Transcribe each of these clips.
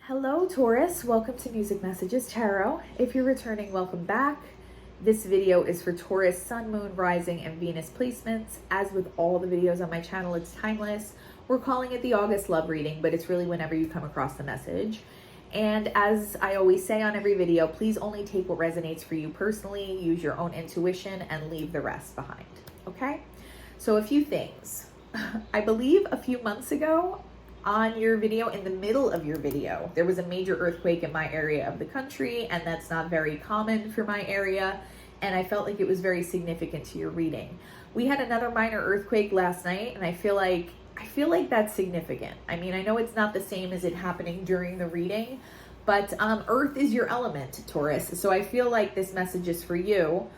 Hello Taurus, welcome to Music Messages Tarot. If you're returning, welcome back. This video is for Taurus, Sun, Moon, Rising, and Venus placements. As with all the videos on my channel, it's timeless. We're calling it the August love reading, but it's really whenever you come across the message. And as I always say on every video, please only take what resonates for you personally, use your own intuition, and leave the rest behind, okay? So a few things. I believe a few months ago, on your video, in the middle of your video, there was a major earthquake in my area of the country, and that's not very common for my area, and I felt like it was very significant to your reading. We had another minor earthquake last night, and I feel like that's significant. I mean, I know it's not the same as it happening during the reading, but Earth is your element, Taurus, so I feel like this message is for you,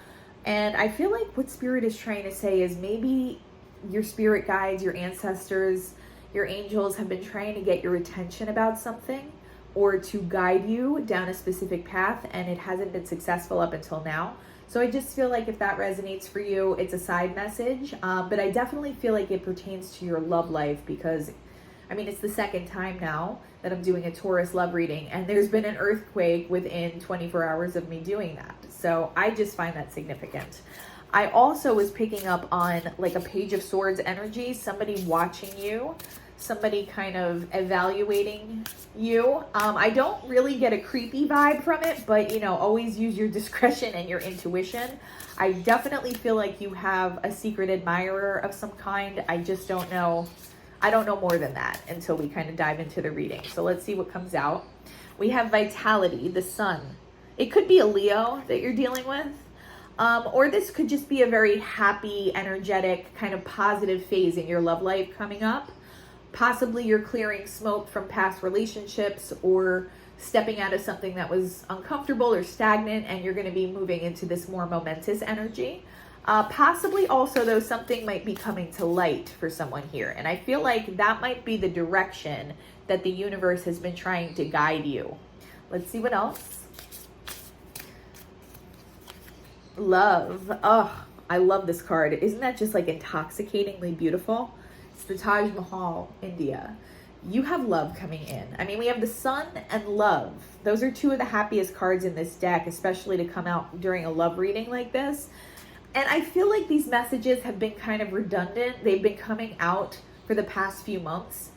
and I feel like what Spirit is trying to say is maybe your spirit guides, your ancestors, your angels have been trying to get your attention about something or to guide you down a specific path, and it hasn't been successful up until now. So I just feel like if that resonates for you, it's a side message, but I definitely feel like it pertains to your love life because, I mean, it's the second time now that I'm doing a Taurus love reading, and there's been an earthquake within 24 hours of me doing that. So I just find that significant. I also was picking up on like a Page of Swords energy, somebody watching you, somebody kind of evaluating you. I don't really get a creepy vibe from it, but you know, always use your discretion and your intuition. I definitely feel like you have a secret admirer of some kind. I just don't know. I don't know more than that until we kind of dive into the reading. So let's see what comes out. We have Vitality, the Sun. It could be a Leo that you're dealing with. Or this could just be a very happy, energetic, kind of positive phase in your love life coming up. Possibly you're clearing smoke from past relationships or stepping out of something that was uncomfortable or stagnant, and you're going to be moving into this more momentous energy. Possibly also, though, something might be coming to light for someone here. And I feel like that might be the direction that the universe has been trying to guide you. Let's see what else. Love. Oh, I love this card. Isn't that just like intoxicatingly beautiful? It's the Taj Mahal, India. You have love coming in. I mean, we have the Sun and love. Those are two of the happiest cards in this deck, especially to come out during a love reading like this. And I feel like these messages have been kind of redundant. They've been coming out for the past few months.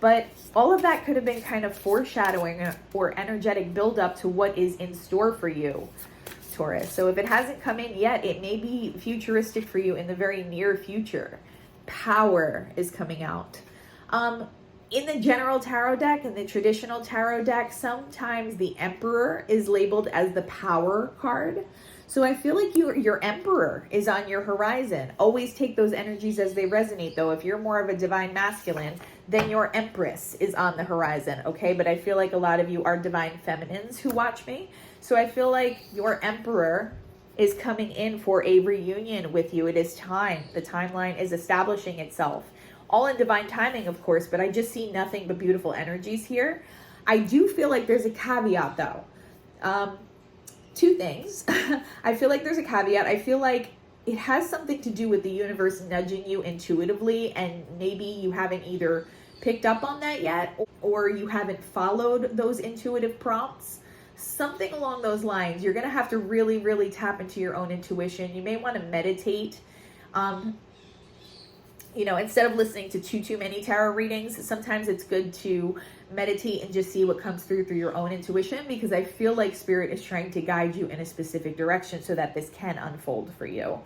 But all of that could have been kind of foreshadowing or energetic buildup to what is in store for you, Taurus. So if it hasn't come in yet, it may be futuristic for you in the very near future. Power is coming out. In the general tarot deck, in the traditional tarot deck, sometimes the Emperor is labeled as the power card. So I feel like your Emperor is on your horizon. Always take those energies as they resonate, though. If you're more of a divine masculine, then your Empress is on the horizon, okay? But I feel like a lot of you are divine feminines who watch me. So I feel like your Emperor is coming in for a reunion with you. It is time. The timeline is establishing itself. All in divine timing, of course, but I just see nothing but beautiful energies here. I do feel like there's a caveat, though. Two things. I feel like there's a caveat. I feel like it has something to do with the universe nudging you intuitively, and maybe you haven't either picked up on that yet, or you haven't followed those intuitive prompts. Something along those lines. You're going to have to really, really tap into your own intuition. You may want to meditate. You know, instead of listening to too many tarot readings, sometimes it's good to meditate and just see what comes through your own intuition, because I feel like Spirit is trying to guide you in a specific direction so that this can unfold for you.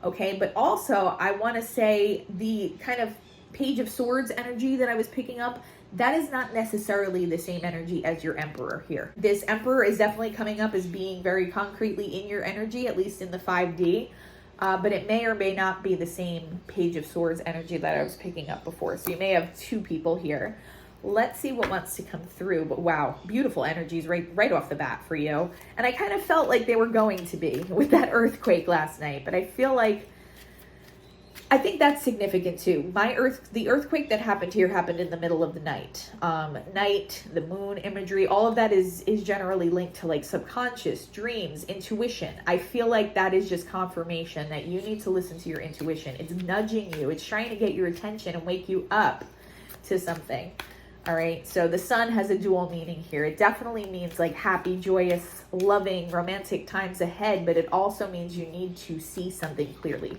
Okay, but also I want to say the kind of Page of Swords energy that I was picking up, that is not necessarily the same energy as your Emperor here. This Emperor is definitely coming up as being very concretely in your energy, at least in the 5D. But it may or may not be the same Page of Swords energy that I was picking up before. So you may have two people here. Let's see what wants to come through. But wow, beautiful energies right off the bat for you. And I kind of felt like they were going to be with that earthquake last night. But I feel like, I think that's significant too. The earthquake that happened here happened in the middle of the night. Night, the moon imagery, all of that is generally linked to like subconscious, dreams, intuition. I feel like that is just confirmation that you need to listen to your intuition. It's nudging you. It's trying to get your attention and wake you up to something. All right, so the sun has a dual meaning here. It definitely means like happy, joyous, loving, romantic times ahead, but it also means you need to see something clearly.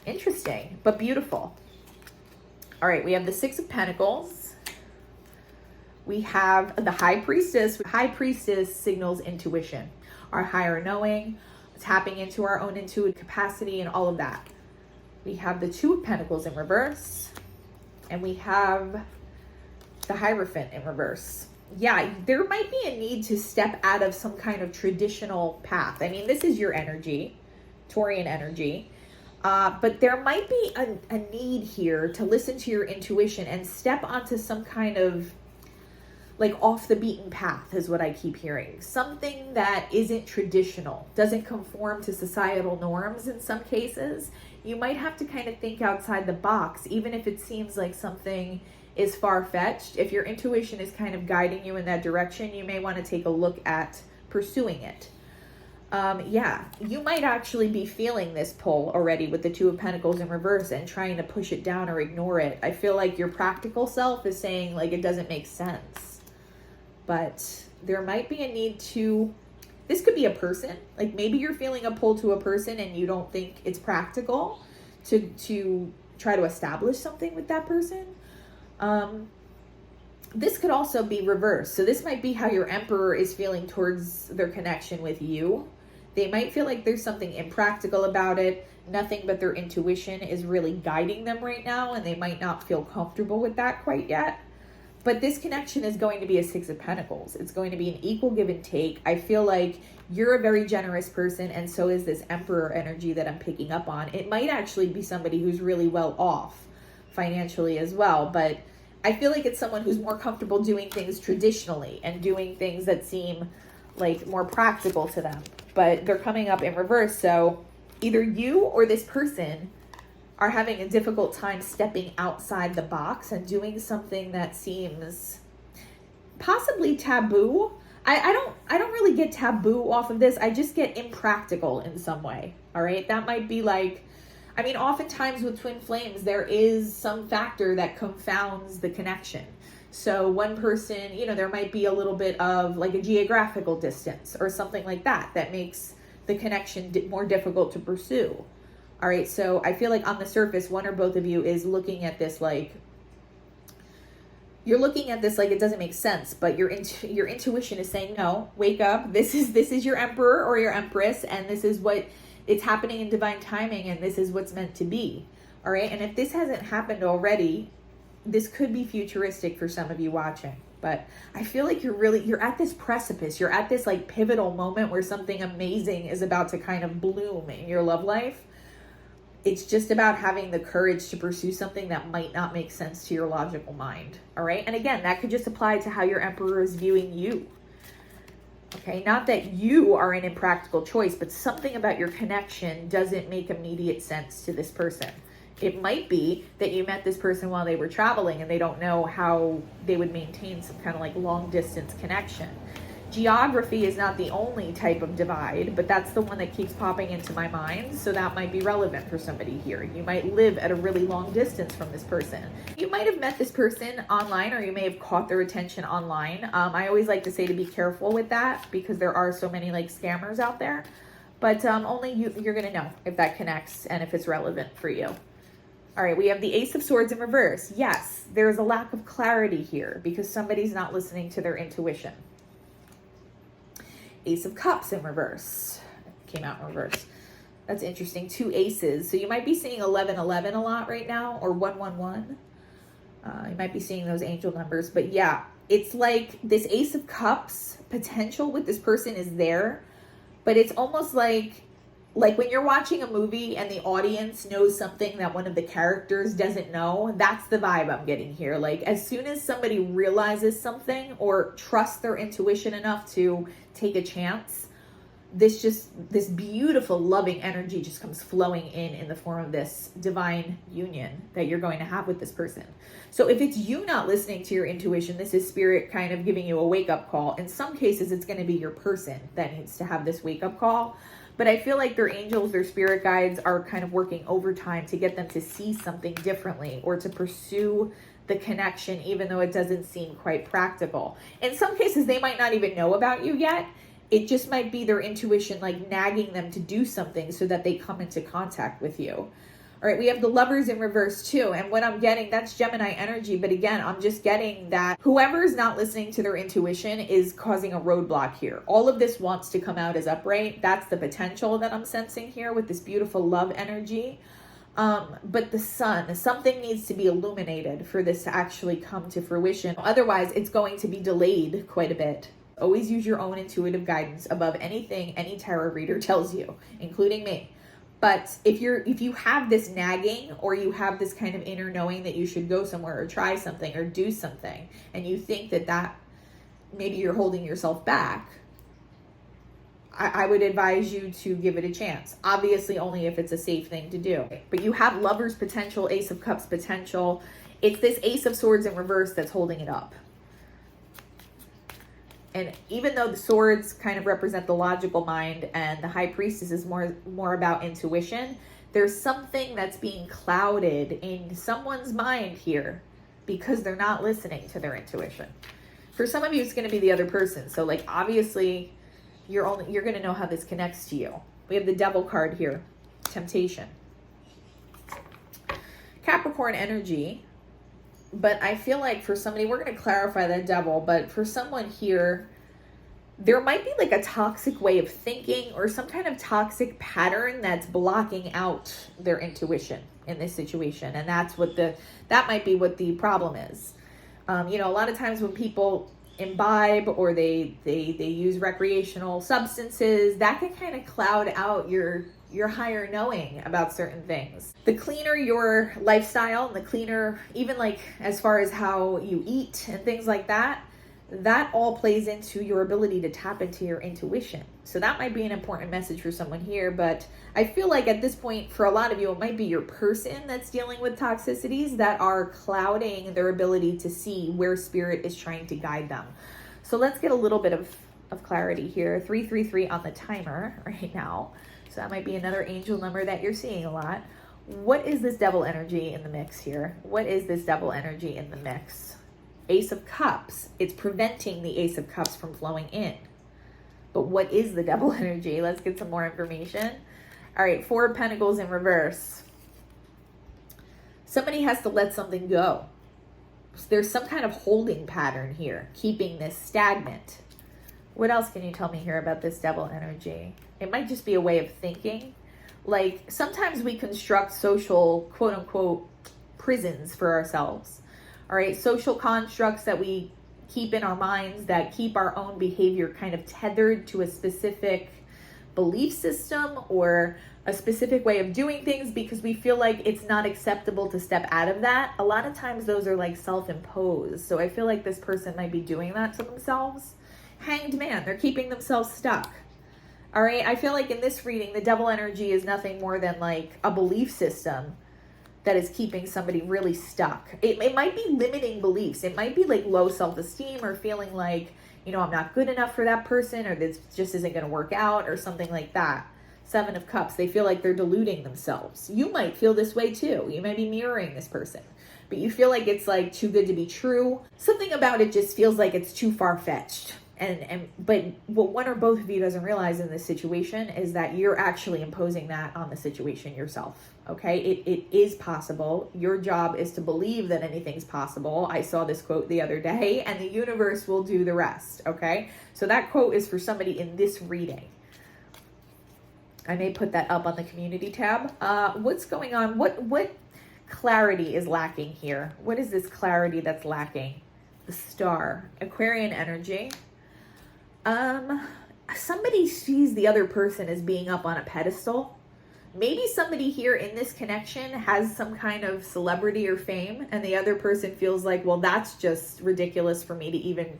Interesting, but beautiful. All right, we have the Six of Pentacles. We have the High Priestess. High Priestess signals intuition, our higher knowing, tapping into our own intuitive capacity and all of that. We have the Two of Pentacles in reverse, and we have the Hierophant in reverse. Yeah, there might be a need to step out of some kind of traditional path. I mean, this is your energy, Taurian energy. But there might be a need here to listen to your intuition and step onto some kind of like off the beaten path is what I keep hearing. Something that isn't traditional, doesn't conform to societal norms in some cases. You might have to kind of think outside the box, even if it seems like something is far-fetched. If your intuition is kind of guiding you in that direction, you may want to take a look at pursuing it. Yeah, you might actually be feeling this pull already with the Two of Pentacles in reverse and trying to push it down or ignore it. I feel like your practical self is saying like it doesn't make sense. But there might be a need to, this could be a person. Like maybe you're feeling a pull to a person and you don't think it's practical to try to establish something with that person. This could also be reversed. So this might be how your Emperor is feeling towards their connection with you. They might feel like there's something impractical about it. Nothing but their intuition is really guiding them right now, and they might not feel comfortable with that quite yet. But this connection is going to be a Six of Pentacles. It's going to be an equal give and take. I feel like you're a very generous person, and so is this Emperor energy that I'm picking up on. It might actually be somebody who's really well off financially as well, but I feel like it's someone who's more comfortable doing things traditionally and doing things that seem like more practical to them, but they're coming up in reverse. So either you or this person are having a difficult time stepping outside the box and doing something that seems possibly taboo. I don't really get taboo off of this. I just get impractical in some way. All right. That might be like, I mean, oftentimes with twin flames, there is some factor that confounds the connection. So one person, you know, there might be a little bit of like a geographical distance or something like that that makes the connection more difficult to pursue. All right. So I feel like on the surface, one or both of you is looking at this like, you're looking at this like it doesn't make sense, but your intuition is saying, no, wake up. This is your Emperor or your Empress, and this is what it's happening in divine timing, and this is what's meant to be. All right. And if this hasn't happened already, this could be futuristic for some of you watching, but I feel like you're at this precipice. You're at this like pivotal moment where something amazing is about to kind of bloom in your love life. It's just about having the courage to pursue something that might not make sense to your logical mind. All right. And again, that could just apply to how your Emperor is viewing you. Okay. Not that you are an impractical choice, but something about your connection doesn't make immediate sense to this person. It might be that you met this person while they were traveling and they don't know how they would maintain some kind of like long distance connection. Geography is not the only type of divide, but that's the one that keeps popping into my mind. So that might be relevant for somebody here. You might live at a really long distance from this person. You might have met this person online, or you may have caught their attention online. I always like to say to be careful with that because there are so many like scammers out there, but only you're going to know if that connects and if it's relevant for you. All right, we have the Ace of Swords in reverse. Yes, there's a lack of clarity here because somebody's not listening to their intuition. Ace of Cups in reverse. Came out in reverse. That's interesting. Two aces. So you might be seeing 1111 a lot right now, or 111. You might be seeing those angel numbers. But yeah, it's like this Ace of Cups potential with this person is there. But it's almost like when you're watching a movie and the audience knows something that one of the characters doesn't know. That's the vibe I'm getting here. Like as soon as somebody realizes something or trusts their intuition enough to take a chance, this beautiful loving energy just comes flowing in the form of this divine union that you're going to have with this person. So if it's you not listening to your intuition, this is spirit kind of giving you a wake-up call. In some cases, it's going to be your person that needs to have this wake-up call. But I feel like their angels, their spirit guides are kind of working overtime to get them to see something differently or to pursue the connection, even though it doesn't seem quite practical. In some cases, they might not even know about you yet. It just might be their intuition like nagging them to do something so that they come into contact with you. All right, we have the Lovers in reverse too. And what I'm getting, that's Gemini energy. But again, I'm just getting that whoever's not listening to their intuition is causing a roadblock here. All of this wants to come out as upright. That's the potential that I'm sensing here with this beautiful love energy. But the sun, something needs to be illuminated for this to actually come to fruition. Otherwise, it's going to be delayed quite a bit. Always use your own intuitive guidance above anything any tarot reader tells you, including me. But if you have this nagging, or you have this kind of inner knowing that you should go somewhere or try something or do something, and you think that maybe you're holding yourself back, I would advise you to give it a chance. Obviously, only if it's a safe thing to do. But you have Lovers potential, Ace of Cups potential. It's this Ace of Swords in reverse that's holding it up. And even though the swords kind of represent the logical mind and the High Priestess is more about intuition, there's something that's being clouded in someone's mind here because they're not listening to their intuition. For some of you, it's going to be the other person. So like, obviously, you're going to know how this connects to you. We have the Devil card here, temptation. Capricorn energy. But I feel like for somebody, we're going to clarify that Devil, but for someone here, there might be like a toxic way of thinking or some kind of toxic pattern that's blocking out their intuition in this situation. And that's that might be what the problem is. You know, a lot of times when people imbibe or they use recreational substances, that can kind of cloud out your higher knowing about certain things. The cleaner your lifestyle, and the cleaner, even like as far as how you eat and things like that, that all plays into your ability to tap into your intuition. So that might be an important message for someone here, but I feel like at this point, for a lot of you, it might be your person that's dealing with toxicities that are clouding their ability to see where spirit is trying to guide them. So let's get a little bit of clarity here. 333 on the timer right now. So that might be another angel number that you're seeing a lot. What is this Devil energy in the mix here? What is this Devil energy in the mix? Ace of Cups. It's preventing the Ace of Cups from flowing in. But what is the Devil energy? Let's get some more information. All right, Four of Pentacles in reverse. Somebody has to let something go. So there's some kind of holding pattern here, keeping this stagnant. What else can you tell me here about this Devil energy? It might just be a way of thinking. Like, sometimes we construct social, quote unquote, prisons for ourselves. All right, social constructs that we keep in our minds that keep our own behavior kind of tethered to a specific belief system or a specific way of doing things because we feel like it's not acceptable to step out of that. A lot of times those are like self-imposed. So I feel like this person might be doing that to themselves. Hanged Man, they're keeping themselves stuck. All right, I feel like in this reading, the Devil energy is nothing more than like a belief system that is keeping somebody really stuck. It might be limiting beliefs. It might be like low self-esteem or feeling like, you know, I'm not good enough for that person, or this just isn't going to work out, or something like that. Seven of Cups, they feel like they're deluding themselves. You might feel this way too. You might be mirroring this person, but you feel like it's like too good to be true. Something about it just feels like it's too far-fetched. But what one or both of you doesn't realize in this situation is that you're actually imposing that on the situation yourself. Okay, it is possible. Your job is to believe that anything's possible. I saw this quote the other day, and the universe will do the rest. Okay, so that quote is for somebody in this reading. I may put that up on the community tab. What's going on? What clarity is lacking here? What is this clarity that's lacking? The Star, Aquarian energy. Somebody sees the other person as being up on a pedestal. Maybe somebody here in this connection has some kind of celebrity or fame, and the other person feels like, well, that's just ridiculous for me to even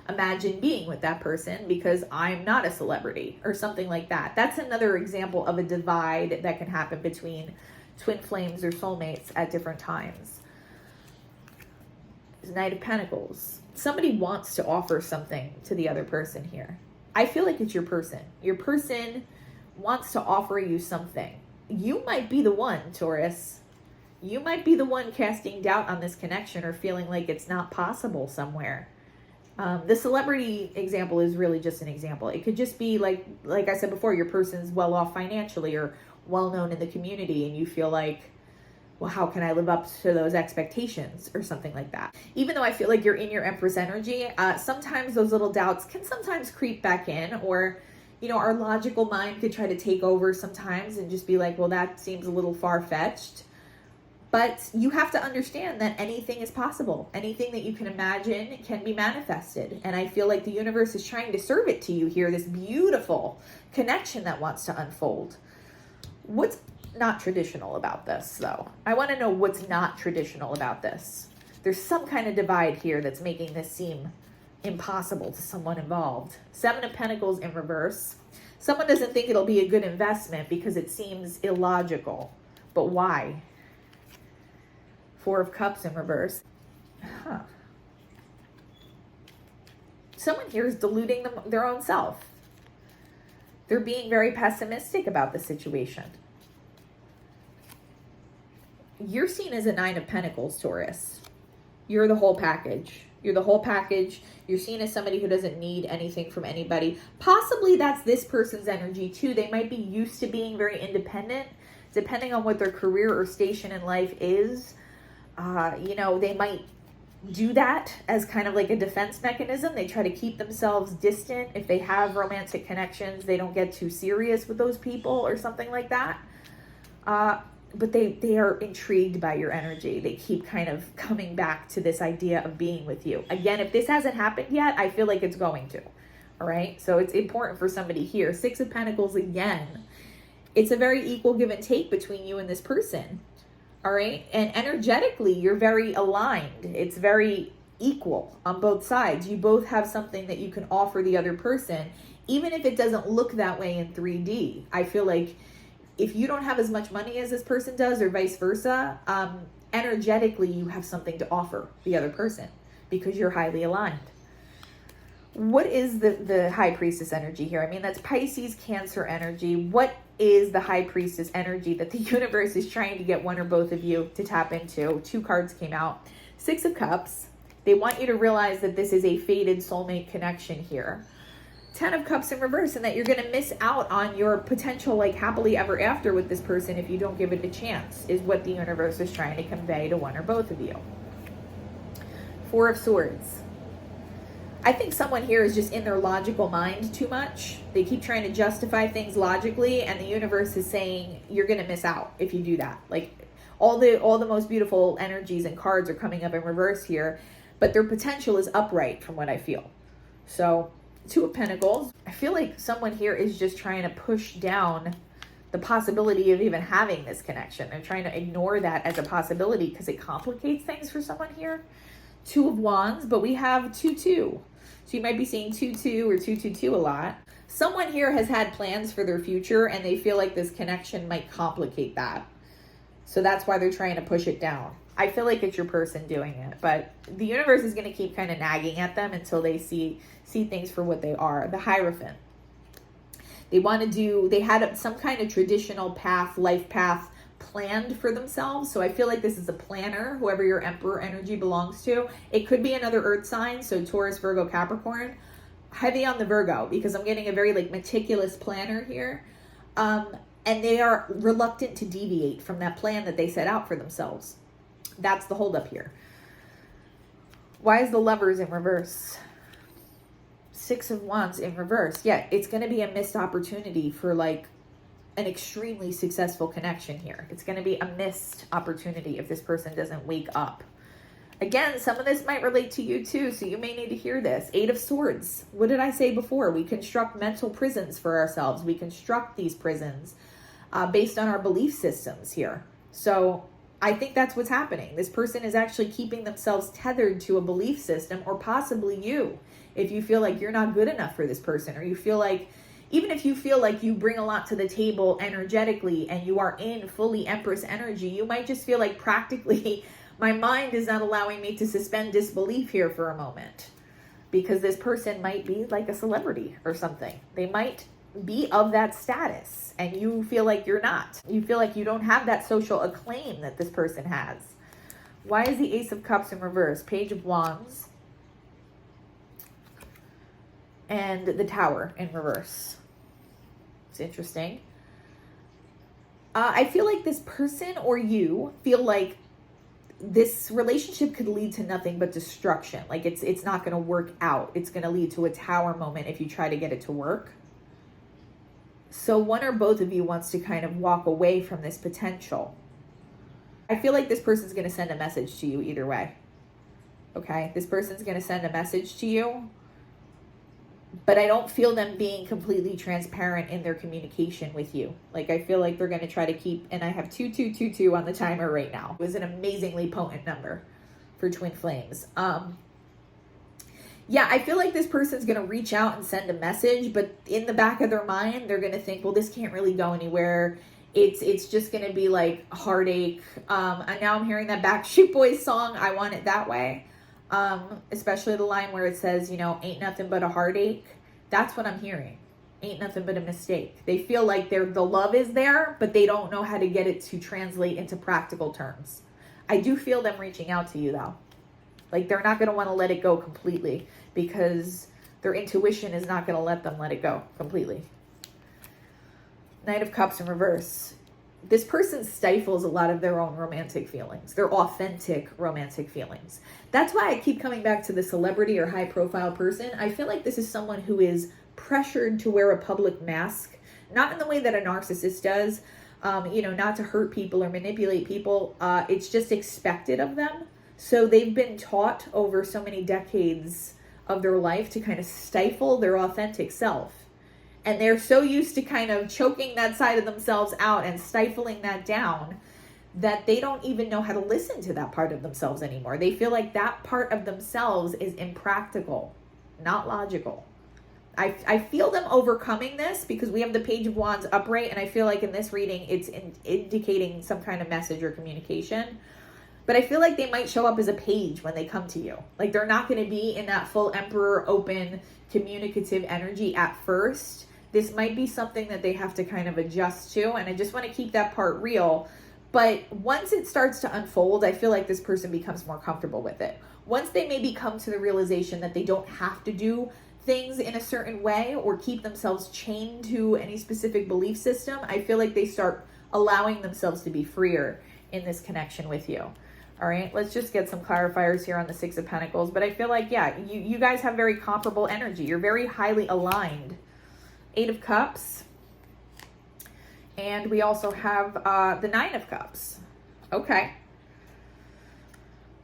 imagine being with that person because I'm not a celebrity, or something like that. That's another example of a divide that can happen between twin flames or soulmates at different times. Knight of Pentacles. Somebody wants to offer something to the other person here. I feel like it's your person. Your person wants to offer you something. You might be the one, Taurus, you might be the one casting doubt on this connection or feeling like it's not possible somewhere. The celebrity example is really just an example. It could just be like I said before, your person's well off financially or well known in the community, and you feel like, well, how can I live up to those expectations or something like that? Even though I feel like you're in your Empress energy, sometimes those little doubts can sometimes creep back in, or, you know, our logical mind could try to take over sometimes and just be like, well, that seems a little far-fetched. But you have to understand that anything is possible. Anything that you can imagine can be manifested. And I feel like the universe is trying to serve it to you here, this beautiful connection that wants to unfold. What's not traditional about this, though? I want to know what's not traditional about this. There's some kind of divide here that's making this seem impossible to someone involved. 7 of Pentacles in reverse. Someone doesn't think it'll be a good investment because it seems illogical. But why? 4 of Cups in reverse. Someone here is deluding their own self. They're being very pessimistic about the situation. You're seen as a 9 of Pentacles, Taurus. You're the whole package. You're the whole package. You're seen as somebody who doesn't need anything from anybody. Possibly that's this person's energy too. They might be used to being very independent, depending on what their career or station in life is. You know, they might do that as kind of like a defense mechanism. They try to keep themselves distant. If they have romantic connections, they don't get too serious with those people or something like that. But they are intrigued by your energy. They keep kind of coming back to this idea of being with you. Again, if this hasn't happened yet, I feel like it's going to. All right. So it's important for somebody here. 6 of Pentacles again. It's a very equal give and take between you and this person. All right. And energetically, you're very aligned. It's very equal on both sides. You both have something that you can offer the other person, even if it doesn't look that way in 3D. I feel like if you don't have as much money as this person does, or vice versa, energetically, you have something to offer the other person because you're highly aligned. What is the High Priestess energy here? I mean, that's Pisces, Cancer energy. What is the High Priestess energy that the universe is trying to get one or both of you to tap into? 2 cards came out. 6 of Cups. They want you to realize that this is a fated soulmate connection here. 10 of Cups in reverse, and that you're going to miss out on your potential like happily ever after with this person if you don't give it a chance, is what the universe is trying to convey to one or both of you. 4 of Swords. I think someone here is just in their logical mind too much. They keep trying to justify things logically, and the universe is saying you're going to miss out if you do that. Like all the most beautiful energies and cards are coming up in reverse here, but their potential is upright from what I feel. So 2 of Pentacles. I feel like someone here is just trying to push down the possibility of even having this connection. They're trying to ignore that as a possibility because it complicates things for someone here. 2 of Wands, but we have 2-2. So you might be seeing 2-2 or 2-2-2 a lot. Someone here has had plans for their future and they feel like this connection might complicate that. So that's why they're trying to push it down. I feel like it's your person doing it, but the universe is going to keep kind of nagging at them until they see things for what they are. The Hierophant. They had some kind of traditional path, life path planned for themselves. So I feel like this is a planner, whoever your Emperor energy belongs to. It could be another earth sign, so Taurus, Virgo, Capricorn. Heavy on the Virgo, because I'm getting a very like meticulous planner here. And they are reluctant to deviate from that plan that they set out for themselves. That's the holdup here. Why is the Lovers in reverse? 6 of Wands in reverse. Yeah, it's going to be a missed opportunity for like an extremely successful connection here. It's going to be a missed opportunity if this person doesn't wake up. Again, some of this might relate to you too, so you may need to hear this. 8 of Swords. What did I say before? We construct mental prisons for ourselves. We construct these prisons based on our belief systems here. So I think that's what's happening. This person is actually keeping themselves tethered to a belief system, or possibly you. If you feel like you're not good enough for this person, or you feel like, even if you feel like you bring a lot to the table energetically and you are in fully Empress energy, you might just feel like practically my mind is not allowing me to suspend disbelief here for a moment, because this person might be like a celebrity or something. They might be of that status and you feel like you're not. You feel like you don't have that social acclaim that this person has. Why is the Ace of Cups in reverse? Page of Wands. And the Tower in reverse. It's interesting. I feel like this person or you feel like this relationship could lead to nothing but destruction. Like it's not going to work out. It's going to lead to a tower moment if you try to get it to work. So one or both of you wants to kind of walk away from this potential. I feel like this person's going to send a message to you either way. Okay? This person's going to send a message to you, but I don't feel them being completely transparent in their communication with you. Like, I feel like they're going to try to keep, and I have 2222 on the timer right now. It was an amazingly potent number for twin flames. Yeah, I feel like this person's going to reach out and send a message, but in the back of their mind, they're going to think, well, this can't really go anywhere. It's just going to be like heartache. And now I'm hearing that Backstreet Boys song, I Want It That Way. Especially the line where it says, you know, ain't nothing but a heartache. That's what I'm hearing. Ain't nothing but a mistake. They feel like the love is there, but they don't know how to get it to translate into practical terms. I do feel them reaching out to you though. Like they're not going to want to let it go completely because their intuition is not going to let them let it go completely. Knight of Cups in reverse. This person stifles a lot of their own romantic feelings, their authentic romantic feelings. That's why I keep coming back to the celebrity or high profile person. I feel like this is someone who is pressured to wear a public mask, not in the way that a narcissist does, you know, not to hurt people or manipulate people. It's just expected of them. So they've been taught over so many decades of their life to kind of stifle their authentic self. And they're so used to kind of choking that side of themselves out and stifling that down that they don't even know how to listen to that part of themselves anymore. They feel like that part of themselves is impractical, not logical. I feel them overcoming this because we have the Page of Wands upright, and I feel like in this reading it's indicating some kind of message or communication. But I feel like they might show up as a page when they come to you. Like they're not going to be in that full emperor, open, communicative energy at first. This might be something that they have to kind of adjust to. And I just want to keep that part real. But once it starts to unfold, I feel like this person becomes more comfortable with it. Once they maybe come to the realization that they don't have to do things in a certain way or keep themselves chained to any specific belief system, I feel like they start allowing themselves to be freer in this connection with you. All right, let's just get some clarifiers here on the Six of Pentacles. But I feel like, yeah, you guys have very comparable energy. You're very highly aligned. Eight of Cups. And we also have the Nine of Cups. Okay.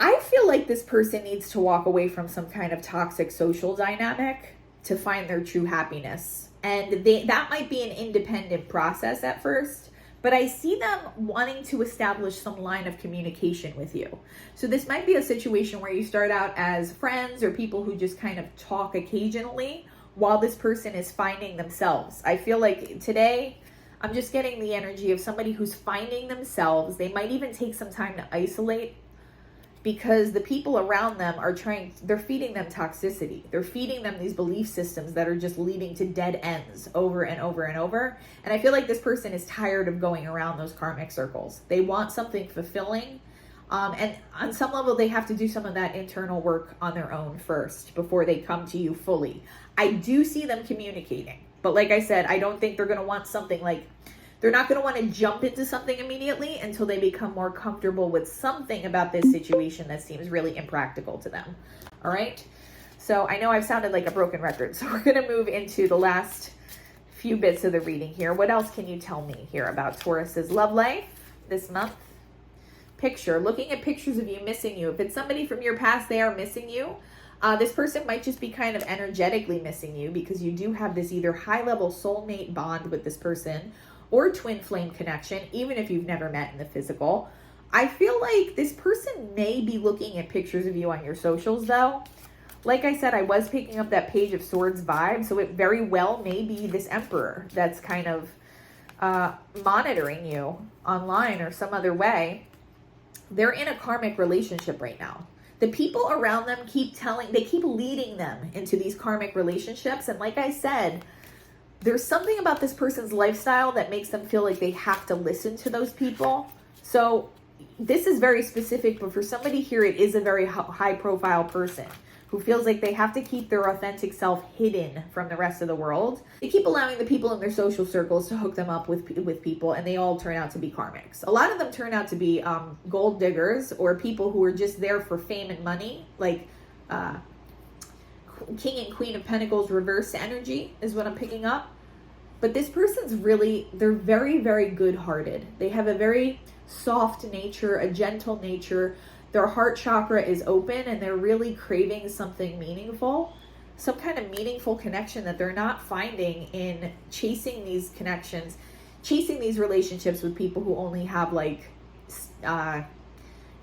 I feel like this person needs to walk away from some kind of toxic social dynamic to find their true happiness. And that might be an independent process at first. But I see them wanting to establish some line of communication with you. So this might be a situation where you start out as friends or people who just kind of talk occasionally while this person is finding themselves. I feel like today, I'm just getting the energy of somebody who's finding themselves. They might even take some time to isolate because the people around them they're feeding them toxicity. They're feeding them these belief systems that are just leading to dead ends over and over and over. And I feel like this person is tired of going around those karmic circles. They want something fulfilling. And on some level, they have to do some of that internal work on their own first before they come to you fully. I do see them communicating. But like I said, I don't think they're going to want something like, they're not going to want to jump into something immediately until they become more comfortable with something about this situation that seems really impractical to them. All right. So I know I've sounded like a broken record. So we're going to move into the last few bits of the reading here. What else can you tell me here about Taurus's love life this month? Picture, looking at pictures of you missing you. If it's somebody from your past, they are missing you. This person might just be kind of energetically missing you because you do have this either high-level soulmate bond with this person or twin flame connection, even if you've never met in the physical. I feel like this person may be looking at pictures of you on your socials, though. Like I said, I was picking up that Page of Swords vibe, so it very well may be this Emperor that's kind of monitoring you online or some other way. They're in a karmic relationship right now. The people around them keep leading them into these karmic relationships. And like I said, There's something about this person's lifestyle that makes them feel like they have to listen to those people. So this is very specific, but for somebody here, it is a very high profile person who feels like they have to keep their authentic self hidden from the rest of the world. They keep allowing the people in their social circles to hook them up with people, and they all turn out to be karmics. A lot of them turn out to be gold diggers, or people who are just there for fame and money, like King and Queen of Pentacles reverse energy is what I'm picking up. But this person's really, they're very, very good-hearted. They have a very soft nature, a gentle nature. Their heart chakra is open, and they're really craving something meaningful, some kind of meaningful connection that they're not finding in chasing these connections, chasing these relationships with people who only have like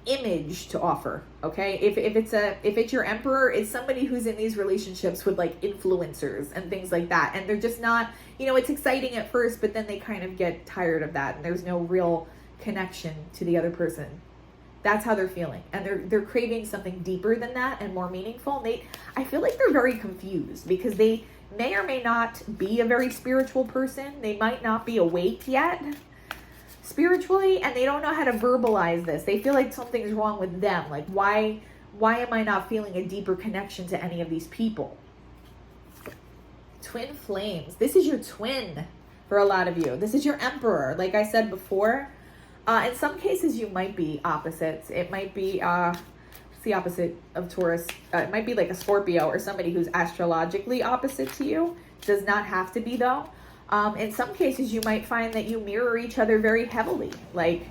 image to offer. Okay, if it's your emperor, it's somebody who's in these relationships with like influencers and things like that, and they're just not, you know, it's exciting at first, but then they kind of get tired of that, and there's no real connection to the other person. That's how they're feeling, and they're craving something deeper than that and more meaningful. And I feel like they're very confused because they may or may not be a very spiritual person. They might not be awake yet spiritually, and they don't know how to verbalize this. They feel like something's wrong with them. Like, why am I not feeling a deeper connection to any of these people? Twin flames. This is your twin for a lot of you. This is your emperor. Like I said before, in some cases you might be opposites. It might be it's the opposite of Taurus. It might be like a Scorpio or somebody who's astrologically opposite to you. Does not have to be though. In some cases, you might find that you mirror each other very heavily. Like,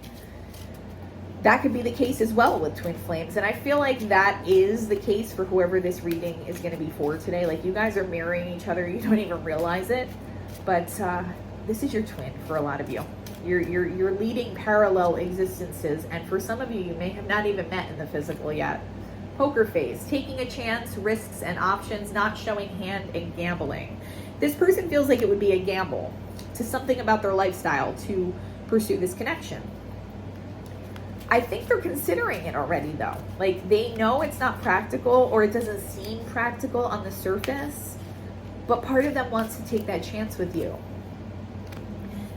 that could be the case as well with twin flames. And I feel like that is the case for whoever this reading is going to be for today. Like, you guys are mirroring each other. You don't even realize it. But this is your twin for a lot of you. You're leading parallel existences. And for some of you, you may have not even met in the physical yet. Poker face, taking a chance, risks and options, not showing hand, and gambling. This person feels like it would be a gamble to something about their lifestyle to pursue this connection. I think they're considering it already though. Like, they know it's not practical, or it doesn't seem practical on the surface, but part of them wants to take that chance with you.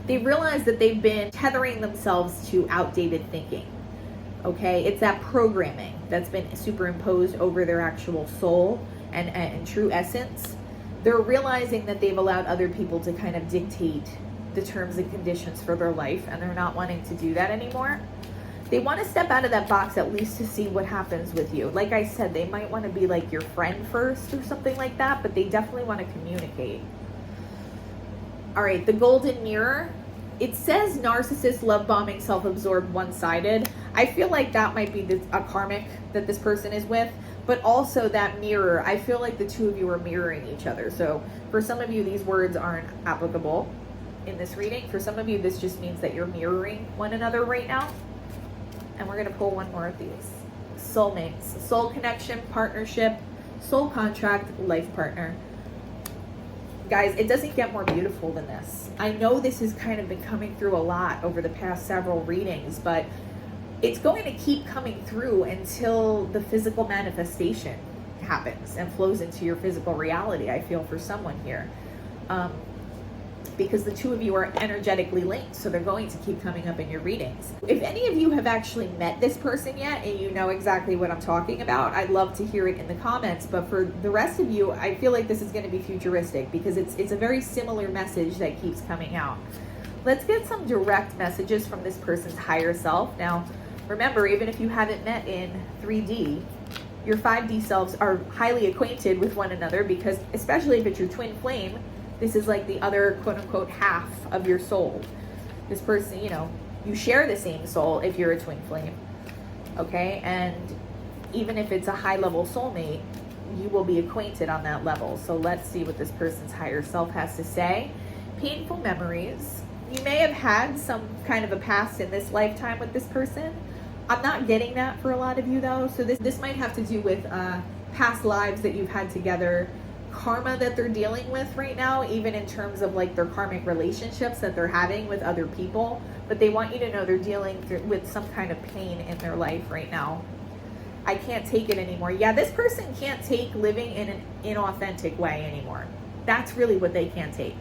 They realize that they've been tethering themselves to outdated thinking. Okay, it's that programming that's been superimposed over their actual soul and true essence. They're realizing that they've allowed other people to kind of dictate the terms and conditions for their life, and they're not wanting to do that anymore. They want to step out of that box at least to see what happens with you. Like I said, they might want to be like your friend first or something like that, but they definitely want to communicate. All right, the golden mirror. It says narcissist, love bombing, self-absorbed, one-sided. I feel like that might be a karmic that this person is with, but also that mirror. I feel like the two of you are mirroring each other. So for some of you, these words aren't applicable in this reading. For some of you, this just means that you're mirroring one another right now. And we're going to pull one more of these. Soulmates, soul connection, partnership, soul contract, life partner. Guys, it doesn't get more beautiful than this. I know this has kind of been coming through a lot over the past several readings, but it's going to keep coming through until the physical manifestation happens and flows into your physical reality, I feel, for someone here. Because the two of you are energetically linked, so they're going to keep coming up in your readings. If any of you have actually met this person yet and you know exactly what I'm talking about, I'd love to hear it in the comments. But for the rest of you, I feel like this is going to be futuristic because it's a very similar message that keeps coming out. Let's get some direct messages from this person's higher self. Now, remember, even if you haven't met in 3D, your 5D selves are highly acquainted with one another because, especially if it's your twin flame, this is like the other quote-unquote half of your soul. This person, you know, you share the same soul if you're a twin flame, okay? And even if it's a high-level soulmate, you will be acquainted on that level. So let's see what this person's higher self has to say. Painful memories. You may have had some kind of a past in this lifetime with this person. I'm not getting that for a lot of you, though. So this might have to do with past lives that you've had together, karma that they're dealing with right now, even in terms of like their karmic relationships that they're having with other people. But they want you to know they're dealing with some kind of pain in their life right now. I can't take it anymore. Yeah, this person can't take living in an inauthentic way anymore. That's really what they can't take.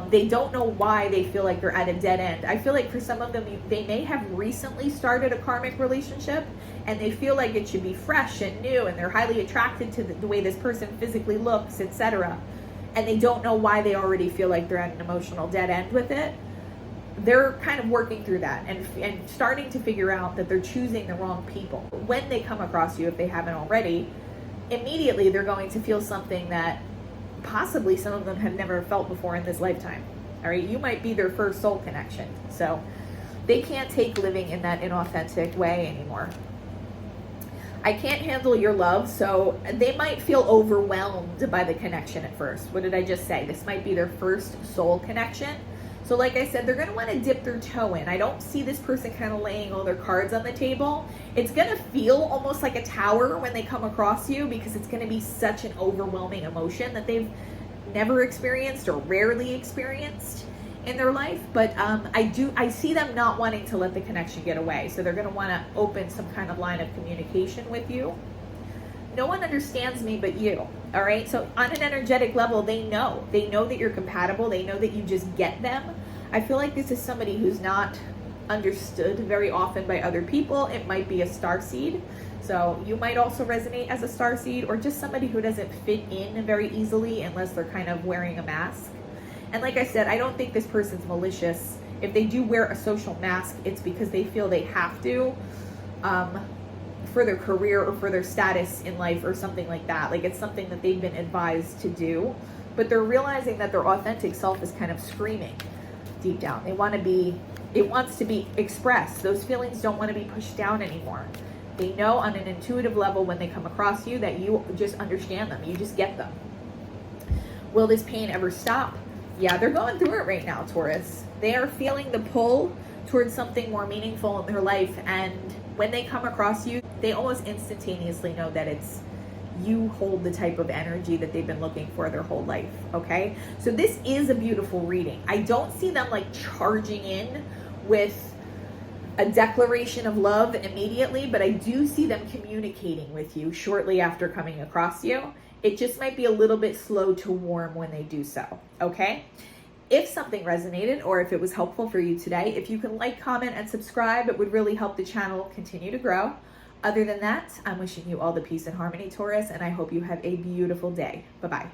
They don't know why they feel like they're at a dead end. I feel like for some of them, they may have recently started a karmic relationship and they feel like it should be fresh and new, and they're highly attracted to the way this person physically looks, etc. And they don't know why they already feel like they're at an emotional dead end with it. They're kind of working through that and starting to figure out that they're choosing the wrong people. When they come across you, if they haven't already, immediately they're going to feel something that possibly some of them have never felt before in this lifetime. All right, you might be their first soul connection. So they can't take living in that inauthentic way anymore. I can't handle your love, so they might feel overwhelmed by the connection at first. What did I just say? This might be their first soul connection. So like I said, they're going to want to dip their toe in. I don't see this person kind of laying all their cards on the table. It's going to feel almost like a tower when they come across you, because it's going to be such an overwhelming emotion that they've never experienced or rarely experienced in their life. But I see them not wanting to let the connection get away. So they're going to want to open some kind of line of communication with you. No one understands me but you. All right. So on an energetic level, they know that you're compatible. They know that you just get them. I feel like this is somebody who's not understood very often by other people. It might be a starseed. So you might also resonate as a starseed, or just somebody who doesn't fit in very easily unless they're kind of wearing a mask. And like I said, I don't think this person's malicious. If they do wear a social mask, it's because they feel they have to, for their career or for their status in life or something like that. Like, it's something that they've been advised to do, but they're realizing that their authentic self is kind of screaming deep down. It wants to be expressed. Those feelings don't want to be pushed down anymore. They know on an intuitive level when they come across you that you just understand them. You just get them. Will this pain ever stop? Yeah, they're going through it right now, Taurus. They are feeling the pull towards something more meaningful in their life, and when they come across you, they almost instantaneously know that it's you hold the type of energy that they've been looking for their whole life. Okay, so this is a beautiful reading. I don't see them like charging in with a declaration of love immediately, but I do see them communicating with you shortly after coming across you. It just might be a little bit slow to warm when they do so. Okay, if something resonated or if it was helpful for you today, if you can like, comment, and subscribe, it would really help the channel continue to grow. Other than that, I'm wishing you all the peace and harmony, Taurus, and I hope you have a beautiful day. Bye-bye.